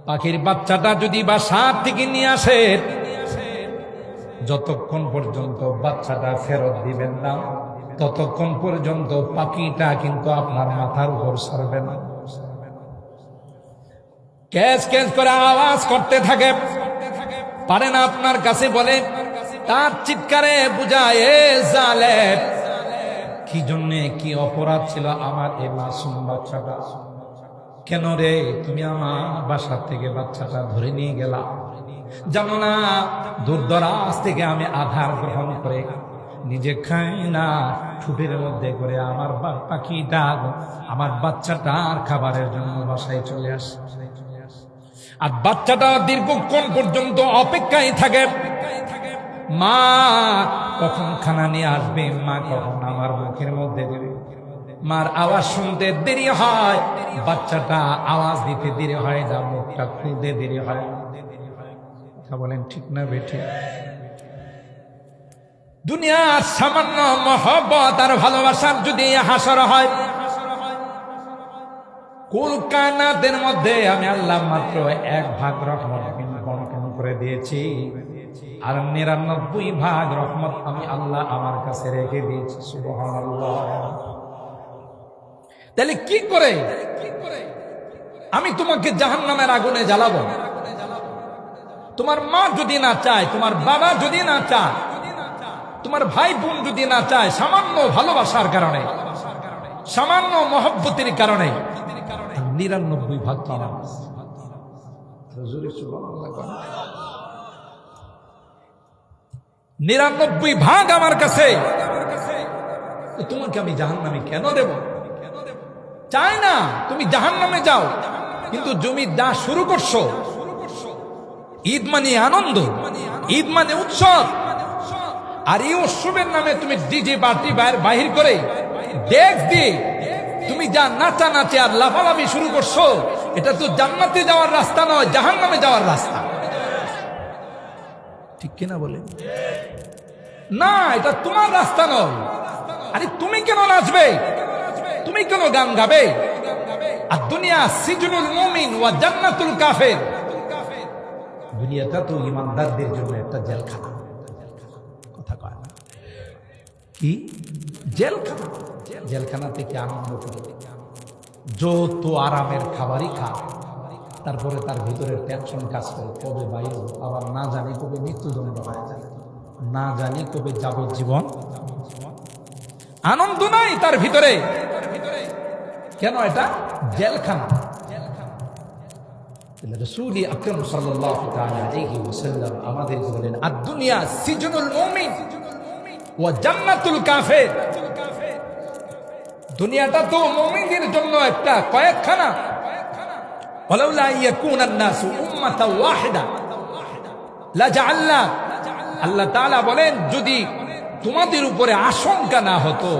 পাখির বাচ্চাটা যদি বাসার থেকে নিয়ে আসে, যতক্ষণ পর্যন্ত বাচ্চাটা ফেরত দিবেন না, ততক্ষণ পর্যন্ত পাখিটা কিন্তু আপনার মাথার উপর ছাড়বে না। ক্যাচ ক্যাচ করে আওয়াজ করতে থাকে, পারে না আপনার কাছে বলে। তার চিৎকারে বুঝায়, এ জালেম, কি জন্যে, কি অপরাধ ছিল আমার এই মাসুম বাচ্চাটা? কেন রে তুমি আমার বাসার থেকে বাচ্চাটা ধরে নিয়ে গেলা? জানো না দূর দরাজ থেকে আমি আধার গ্রহণ করে নিজে খাই না, ঠুটের মধ্যে করে আমার পাখিটা, আমার বাচ্চাটার খাবারের জন্য বাসায় চলে আসে। আর বাচ্চাটা দীর্ঘক্ষণ পর্যন্ত অপেক্ষায় থাকে, মা কখন খানা নিয়ে আসবে, মা কখন আমার মুখের মধ্যে দেবে। মার আওয়াজ শুনতে দেরি হয়, বাচ্চাটা আওয়াজ দিতে দেরি হয় না, মুখটা খুলতে দেরি হয়। কথা বলেন ঠিক না বেঠে? দুনিয়ার সামান্য মহব্বত আর ভালোবাসার যদি হাসর হয়, কুল কায়নাতের মধ্যে আমি আল্লাহ মাত্র 1 ভাগ রহমত বন্টন করে দিয়েছি, আর 99 ভাগ রহমত আমি আল্লাহ আমার কাছে রেখে দিয়েছি। সুবহানাল্লাহ। তাহলে কি করে আমি তোমাকে জাহান্নামের আগুনে জ্বালাবো? তোমার মা যদি না চায়, তোমার বাবা যদি না চায়, তোমার ভাই বোন যদি না চায়, সামান্য ভালোবাসার কারণে, সামান্য মহব্বতের কারণে 99 ভাগ তো আমার। 99 ভাগ আমার কাছে, তোমাকে আমি জাহান্নামে কেন দেব? চাই না তুমি জাহান্নামে যাও, কিন্তু জমি যা শুরু করছো, ঈদ মানে আনন্দ, ঈদ মানে উৎসব, আর এই উৎসবের নামে তুমি ডিজে পার্টি বাহির করে ডেক দিয়ে তুমি যা নাচানাচি আর লাফালাফি শুরু করছো, এটা তো জান্নাতে যাওয়ার রাস্তা নয়, জাহান্নামে যাওয়ার রাস্তা। ঠিক কিনা বলে? না, এটা তোমার রাস্তা নয়। আরে তুমি কেন নাচবে? তুমি কেন গান গাবে? আর দুনিয়া সিজনুল মুমিন ওয়া জান্নাতুল কাফির, দুনিয়াটা তো ইমানদারদের জন্য একটা জেলখানা। কথা কয় না কি? জেলখানা। জেলখানা থেকে আনন্দ করে যত আরামের খাবারই খা, তারপরে তার ভিতরে টেনশন কাজ করে, কবে বাইরে, আবার না জানি কবে মৃত্যুদণ্ড হয়ে যায়, না জানি কবে যাবজ্জীবন। আনন্দ নাই তার ভিতরে। কেন? এটা জেলখানা। রাসূল আকরাম সাল্লাল্লাহু তাআলা আলাইহি ওয়াসাল্লাম আমাদের বলেন, আদ-দুনিয়া সিজনুল মুমিন ওয়া জান্নাতুল কাফির। দুনিয়াটা তো মুমিনদের জন্য একটা কয়েকখানা। ওয়ালাউলা ইয়াকুনান নাসু উম্মাতান ওয়াহিদা লাজাআলনা, আল্লাহ তাআলা বলেন, যদি তোমাদের উপরে আশঙ্কা না হতো,